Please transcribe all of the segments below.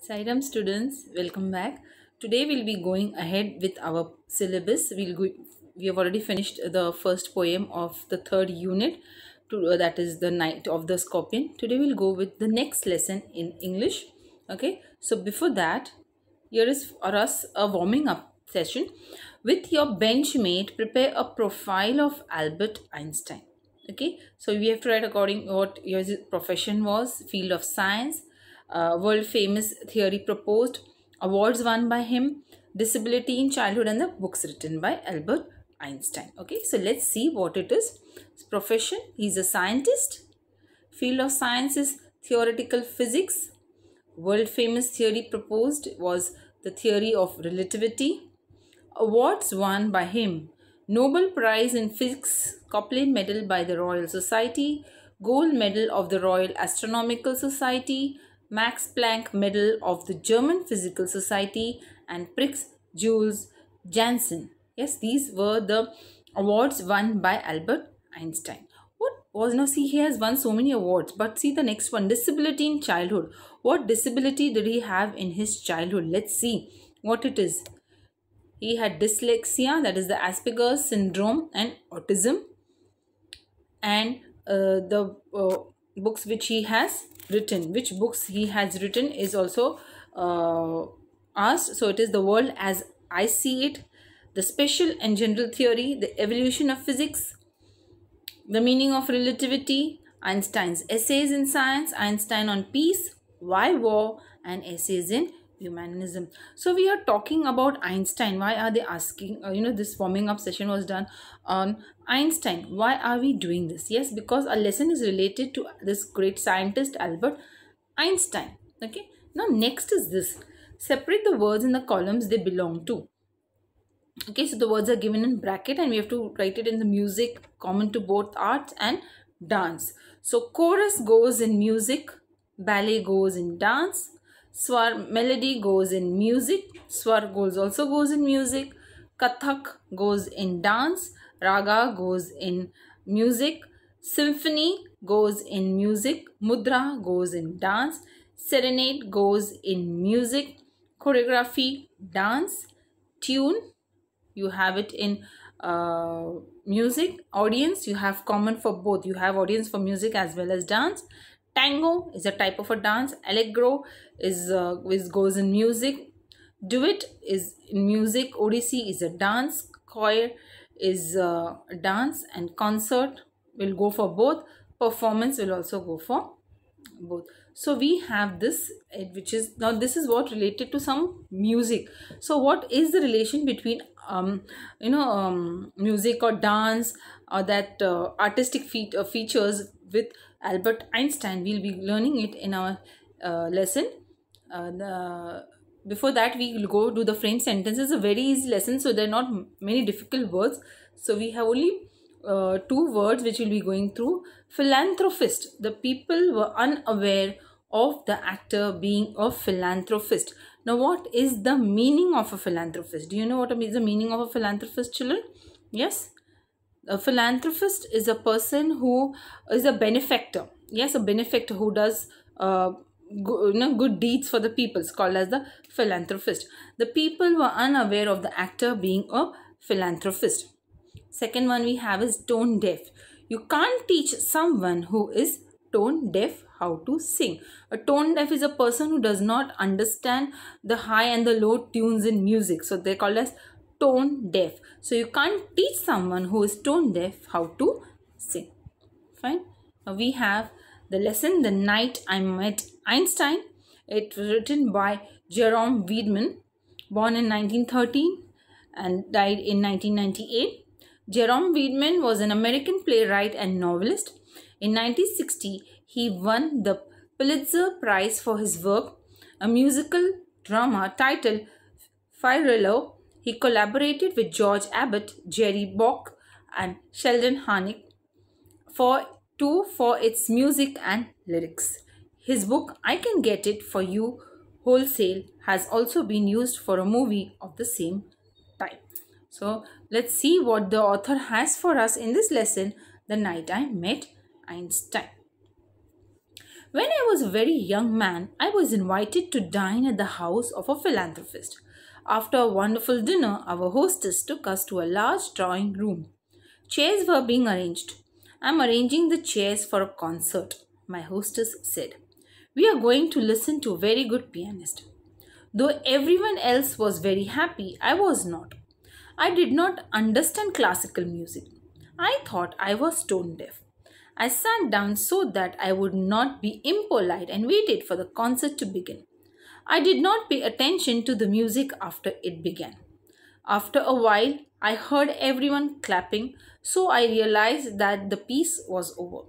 Sairam students, welcome back. Today we'll be going ahead with our syllabus. We have already finished the first poem of the third unit, that is the Night of the Scorpion. Today we'll go with the next lesson in English. Okay, so before that, here is for us a warming up session. With your benchmate, prepare a profile of Albert Einstein. Okay, so we have to write according what your profession was, field of science, world famous theory proposed, awards won by him, disability in childhood, and the books written by Albert Einstein. Okay, so let's see what it is. His profession, he's a scientist. Field of science is theoretical physics. World famous theory proposed was the theory of relativity. Awards won by him: Nobel Prize in Physics, Copley Medal by the Royal Society, Gold Medal of the Royal Astronomical Society, Max Planck Medal of the German Physical Society, and Prix Jules Janssen. Yes, these were the awards won by Albert Einstein. What was, now see, he has won so many awards, but see the next one, disability in childhood. What disability did he have in his childhood? Let's see what it is. He had dyslexia, that is the Asperger's syndrome, and autism. And the books which he has written, which books he has written is also asked. So it is The World as I See It, The Special and General Theory, The Evolution of Physics, The Meaning of Relativity, Einstein's Essays in Science, Einstein on Peace, Why War, and Essays in Humanism. So we are talking about Einstein. Why are they asking, this warming up session was done on Einstein. Why are we doing this? Yes, because our lesson is related to this great scientist Albert Einstein. Okay, now next is this. Separate the words in the columns they belong to. Okay, so the words are given in bracket and we have to write it in the music common to both arts and dance. So chorus goes in music, ballet goes in dance, swar melody goes in music, swar also goes in music, kathak goes in dance, raga goes in music, symphony goes in music, mudra goes in dance, serenade goes in music, choreography dance, tune you have it in music, audience you have common for both. You have audience for music as well as dance. Tango is a type of a dance. Allegro is goes in music. Duet is in music. Odissi is a dance. Choir is a dance, and concert will go for both. Performance will also go for both. So we have this, which is, now this is what related to some music. So what is the relation between music or dance or that artistic features with Albert Einstein? We'll be learning it in our lesson. Before that, we will go do the frame sentences. A very easy lesson, so there are not many difficult words. So we have only two words which we'll be going through. Philanthropist. The people were unaware of the actor being a philanthropist. Now, what is the meaning of a philanthropist? Do you know what is the meaning of a philanthropist, children? Yes. A philanthropist is a person who is a benefactor. Yes, a benefactor who does good deeds for the people is called as the philanthropist. The people were unaware of the actor being a philanthropist. Second one we have is tone deaf. You can't teach someone who is tone deaf how to sing. A tone deaf is a person who does not understand the high and the low tunes in music. So they're called as tone deaf. So you can't teach someone who is tone deaf how to sing. Fine. Now we have the lesson, The Night I Met Einstein. It was written by Jerome Wiedemann, born in 1913 and died in 1998. Jerome Wiedemann was an American playwright and novelist. In 1960, he won the Pulitzer Prize for his work, a musical drama titled Firelove. He collaborated with George Abbott, Jerry Bock, and Sheldon Harnick for its music and lyrics. His book, I Can Get It For You Wholesale, has also been used for a movie of the same type. So let's see what the author has for us in this lesson, The Night I Met Einstein. When I was a very young man, I was invited to dine at the house of a philanthropist. After a wonderful dinner, our hostess took us to a large drawing room. Chairs were being arranged. I'm arranging the chairs for a concert, my hostess said. We are going to listen to a very good pianist. Though everyone else was very happy, I was not. I did not understand classical music. I thought I was tone deaf. I sat down so that I would not be impolite and waited for the concert to begin. I did not pay attention to the music after it began. After a while, I heard everyone clapping, so I realized that the piece was over.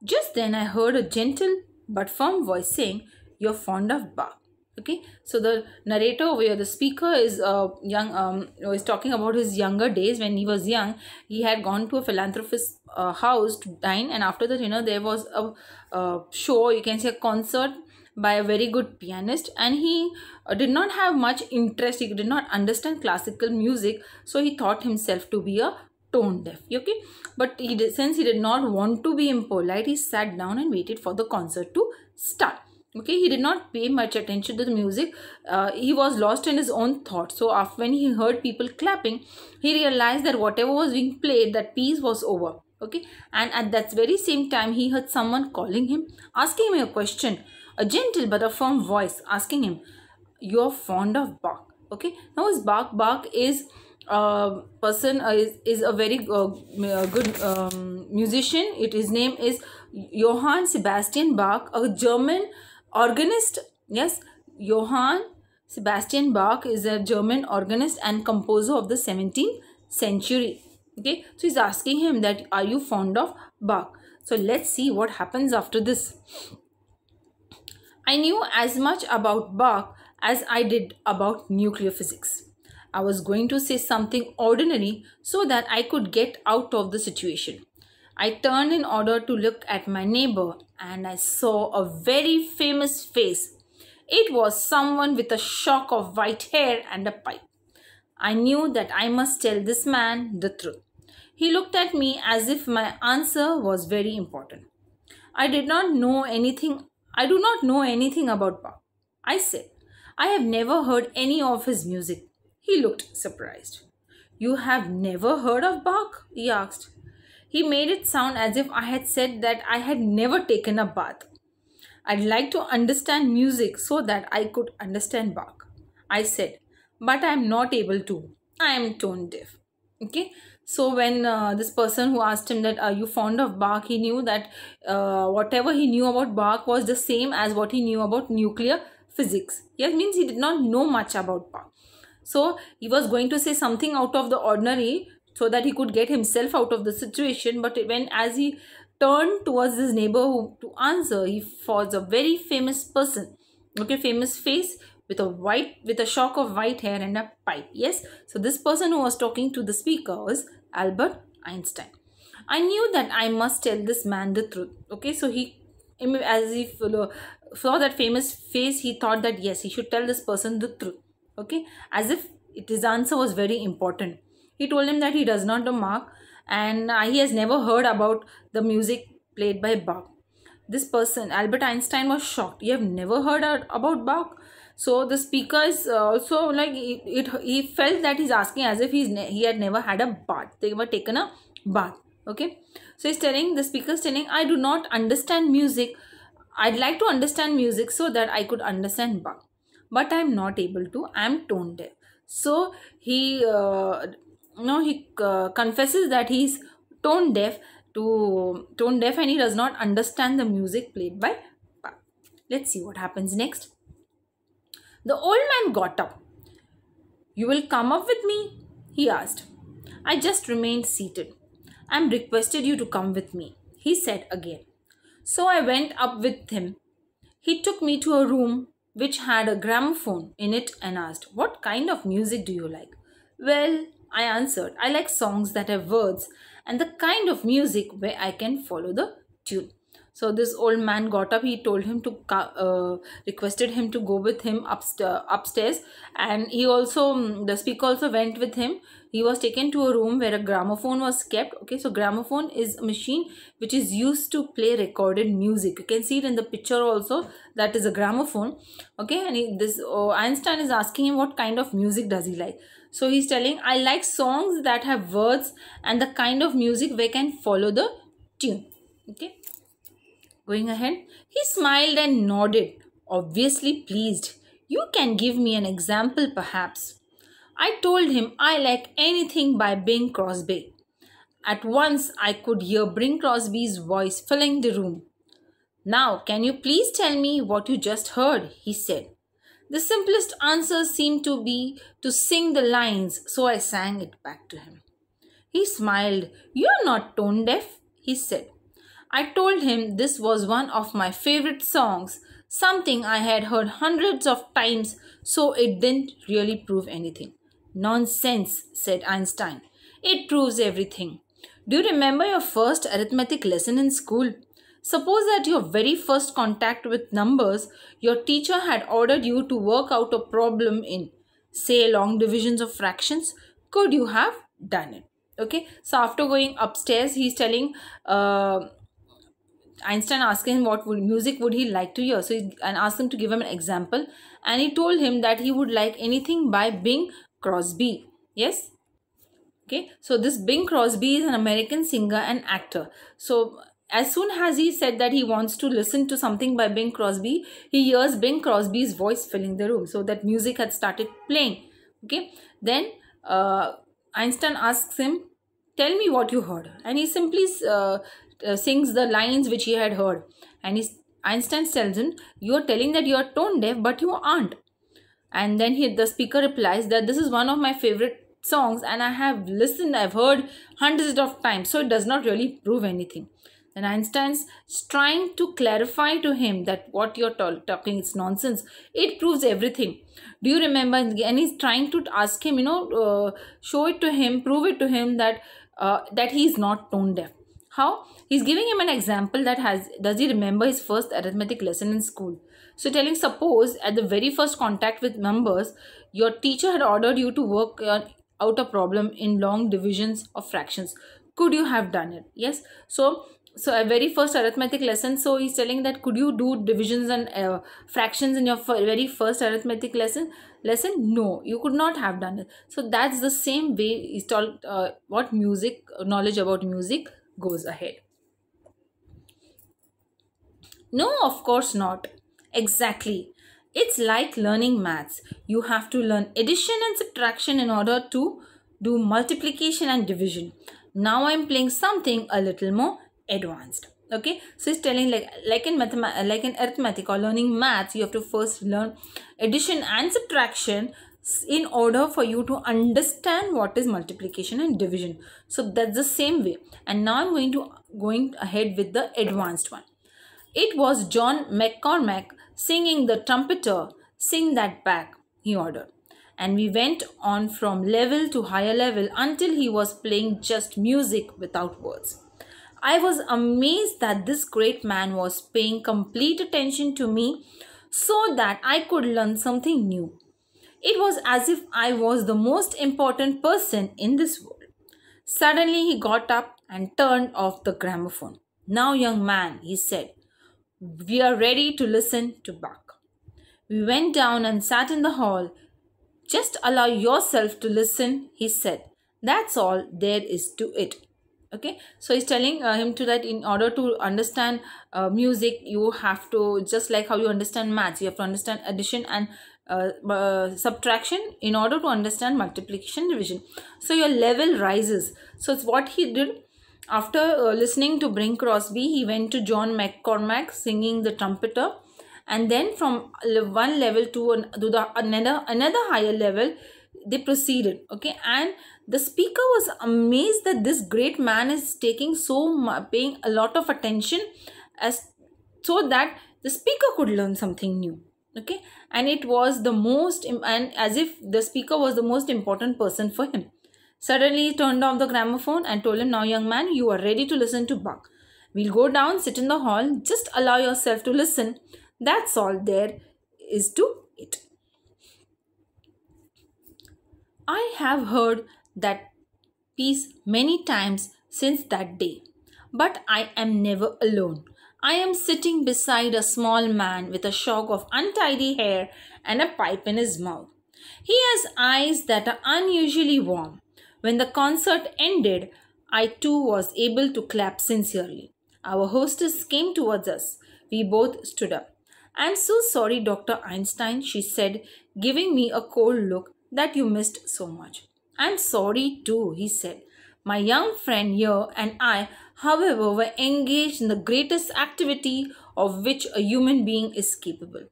Just then, I heard a gentle but firm voice saying, "You're fond of Bach." Okay, so the narrator over here, the speaker is young, is talking about his younger days. When he was young, he had gone to a philanthropist's house to dine, and after that, there was a show, you can say a concert by a very good pianist, and he did not have much interest. He did not understand classical music, so he thought himself to be a tone deaf. Okay, but since he did not want to be impolite, he sat down and waited for the concert to start. Okay, he did not pay much attention to the music. He was lost in his own thoughts. So after, when he heard people clapping, he realized that whatever was being played, that piece was over. Okay, and at that very same time, he heard someone calling him, asking him a question, a gentle but a firm voice asking him, "You're fond of Bach." Okay, now his Bach is person is a very good musician. His name is Johann Sebastian Bach, a German organist. Yes, Johann Sebastian Bach is a German organist and composer of the 17th century. Okay, so he's asking him that, are you fond of Bach? So let's see what happens after this. I knew as much about Bach as I did about nuclear physics. I was going to say something ordinary so that I could get out of the situation. I turned in order to look at my neighbor, and I saw a very famous face. It was someone with a shock of white hair and a pipe. I knew that I must tell this man the truth. He looked at me as if my answer was very important. I do not know anything about Bach. I said, I have never heard any of his music. He looked surprised. You have never heard of Bach? He asked. He made it sound as if I had said that I had never taken a bath. I'd like to understand music so that I could understand Bach. I said, but I am not able to. I am tone deaf. Okay. So when this person who asked him that, are you fond of Bach? He knew that whatever he knew about Bach was the same as what he knew about nuclear physics. Yes, means he did not know much about Bach. So he was going to say something out of the ordinary so that he could get himself out of the situation. But as he turned towards his neighbor to answer, he was a very famous person. Okay, famous face with a shock of white hair and a pipe. Yes, so this person who was talking to the speaker was Albert Einstein. I knew that I must tell this man the truth. Okay, so he, as he saw that famous face, he thought that yes, he should tell this person the truth. Okay, as if his answer was very important. He told him that he does not know Bach, and he has never heard about the music played by Bach. This person, Albert Einstein, was shocked. You have never heard about Bach? So the speaker is also like, he felt that he's asking as if he had never had a bath. They were taken a bath. Okay, so the speaker is telling, I do not understand music. I'd like to understand music so that I could understand Bach, but I'm not able to. I'm tone deaf. So he confesses that he's tone deaf and he does not understand the music played by Bach. Let's see what happens next. The old man got up. You will come up with me? He asked. I just remained seated. I'm requested you to come with me, he said again. So I went up with him. He took me to a room which had a gramophone in it and asked, what kind of music do you like? Well, I answered, I like songs that have words and the kind of music where I can follow the tune. So this old man got up. He told him to requested him to go with him upstairs, and he also the speaker also went with him. He was taken to a room where a gramophone was kept. Okay, so gramophone is a machine which is used to play recorded music. You can see it in the picture also. That is a gramophone. Okay, and Einstein is asking him what kind of music does he like. So he's telling, I like songs that have words and the kind of music where can follow the tune. Okay. Going ahead, he smiled and nodded, obviously pleased. You can give me an example, perhaps. I told him I like anything by Bing Crosby. At once, I could hear Bing Crosby's voice filling the room. Now, can you please tell me what you just heard? He said. The simplest answer seemed to be to sing the lines, so I sang it back to him. He smiled. You're not tone deaf, he said. I told him this was one of my favorite songs, something I had heard hundreds of times, so it didn't really prove anything. Nonsense, said Einstein. It proves everything. Do you remember your first arithmetic lesson in school? Suppose at your very first contact with numbers, your teacher had ordered you to work out a problem in, say, long divisions of fractions. Could you have done it? Okay, so after going upstairs, he's telling Einstein asking him what music would he like to hear. So and asked him to give him an example, and he told him that he would like anything by Bing Crosby. Yes. Okay. So this Bing Crosby is an American singer and actor. So as soon as he said that he wants to listen to something by Bing Crosby, he hears Bing Crosby's voice filling the room. So that music had started playing. Okay. Then Einstein asks him, tell me what you heard. And he simply sings the lines which he had heard. And Einstein tells him, you are telling that you are tone deaf, but you aren't. And then the speaker replies that this is one of my favorite songs and I have listened, I've heard hundreds of times, so it does not really prove anything. Then Einstein's trying to clarify to him that what you're talking is nonsense. It proves everything. Do you remember? And he's trying to ask him, show it to him, prove it to him that he is not tone deaf. How? He's giving him an example does he remember his first arithmetic lesson in school? So telling, suppose at the very first contact with numbers, your teacher had ordered you to work out a problem in long divisions of fractions. Could you have done it? Yes. So a very first arithmetic lesson. So he's telling that could you do divisions and fractions in your very first arithmetic lesson? No, you could not have done it. So that's the same way he's told what knowledge about music goes ahead. No, of course not. Exactly. It's like learning maths. You have to learn addition and subtraction in order to do multiplication and division. Now I'm playing something a little more advanced. Okay, so it's telling like in arithmetic or learning maths, you have to first learn addition and subtraction in order for you to understand what is multiplication and division. So that's the same way. And now I'm going ahead with the advanced one. It was John McCormack singing the trumpeter. Sing that back, he ordered. And we went on from level to higher level until he was playing just music without words. I was amazed that this great man was paying complete attention to me so that I could learn something new. It was as if I was the most important person in this world. Suddenly he got up and turned off the gramophone. Now, young man, he said, we are ready to listen to Bach. We went down and sat in the hall. Just allow yourself to listen, he said. That's all there is to it. Okay, so he's telling him to that in order to understand music, you have to, just like how you understand maths, you have to understand addition and subtraction in order to understand multiplication, division. So your level rises. So it's what he did. After listening to Bing Crosby, he went to John McCormack singing the trumpeter, and then from one level to another higher level, they proceeded. Okay, and the speaker was amazed that this great man is paying a lot of attention, so that the speaker could learn something new. Okay, and it was and as if the speaker was the most important person for him. Suddenly he turned off the gramophone and told him, now young man, you are ready to listen to Bach. We'll go down, sit in the hall, just allow yourself to listen. That's all there is to it. I have heard that piece many times since that day, but I am never alone. I am sitting beside a small man with a shock of untidy hair and a pipe in his mouth. He has eyes that are unusually warm. When the concert ended, I too was able to clap sincerely. Our hostess came towards us. We both stood up. "I'm so sorry, Dr. Einstein," she said, giving me a cold look, "that you missed so much." "I'm sorry too," he said. "My young friend here and I, however, were engaged in the greatest activity of which a human being is capable."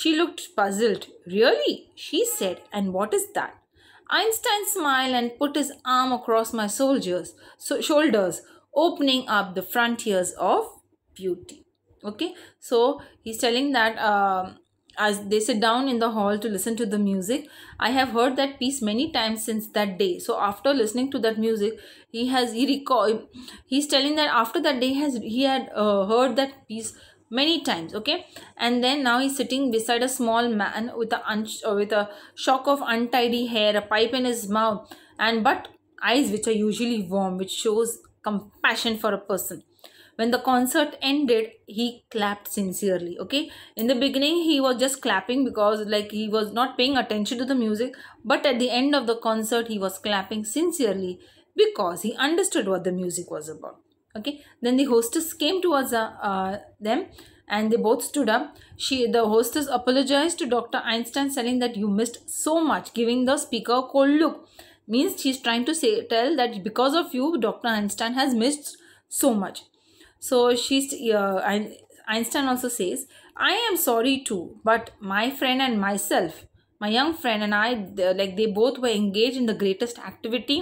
She looked puzzled. "Really?" she said. "And what is that?" Einstein smiled and put his arm across my shoulders, opening up the frontiers of beauty. Okay, so he's telling that as they sit down in the hall to listen to the music, I have heard that piece many times since that day. So after listening to that music, he's telling that after that day he had heard that piece many times. Okay, and then now he's sitting beside a small man with a shock of untidy hair, a pipe in his mouth, and but eyes which are usually warm, which shows compassion for a person. When the concert ended, he clapped sincerely. Okay, in the beginning he was just clapping because like he was not paying attention to the music, but at the end of the concert he was clapping sincerely because he understood what the music was about. Okay, then the hostess came towards them and they both stood up. The hostess apologized to Dr. Einstein, saying that you missed so much, giving the speaker a cold look. Means she's trying to tell that because of you, Dr. Einstein has missed so much. So Einstein also says, "I am sorry too, but my friend and myself, my young friend and I, they both were engaged in the greatest activity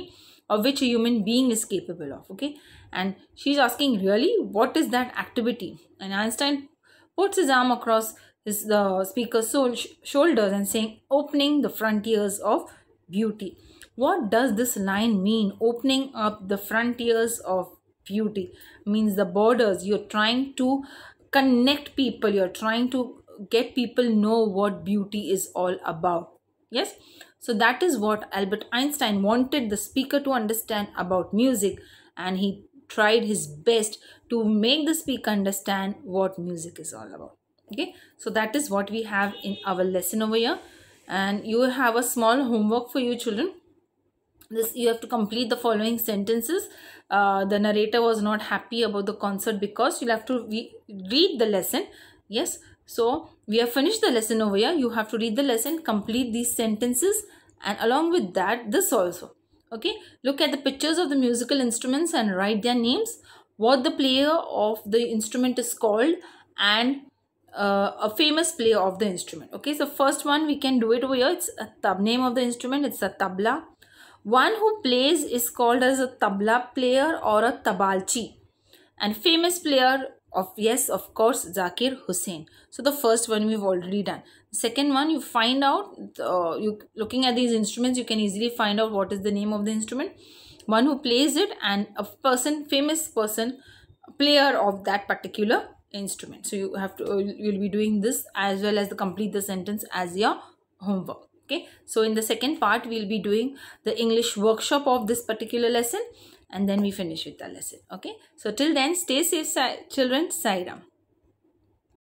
of which a human being is capable of." Okay, and she's asking, "Really? What is that activity?" And Einstein puts his arm across the speaker's shoulders and saying, "Opening the frontiers of beauty." What does this line mean? Opening up the frontiers of beauty means the borders. You're trying to connect people. You're trying to get people know what beauty is all about. Yes. So that is what Albert Einstein wanted the speaker to understand about music, and he tried his best to make the speaker understand what music is all about. Okay, so that is what we have in our lesson over here, and you have a small homework for you children. This you have to complete the following sentences. The narrator was not happy about the concert because you'll have to read the lesson. Yes, so we have finished the lesson over here. You have to read the lesson, complete these sentences, and along with that this also. Okay, look at the pictures of the musical instruments and write their names, what the player of the instrument is called, and a famous player of the instrument. Okay, so first one we can do it over here. It's a name of the instrument. It's a tabla. One who plays is called as a tabla player or a tabalchi. And famous player of, yes, of course, Zakir Hussain. So the first one we've already done. Second one, you find out, you looking at these instruments, you can easily find out what is the name of the instrument. One who plays it and a person, famous person, player of that particular instrument. So you have to, you'll be doing this as well as complete the sentence as your homework. Okay, so in the second part, we'll be doing the English workshop of this particular lesson, and then we finish with the lesson. Okay, so till then, stay safe, children. Sai Ram.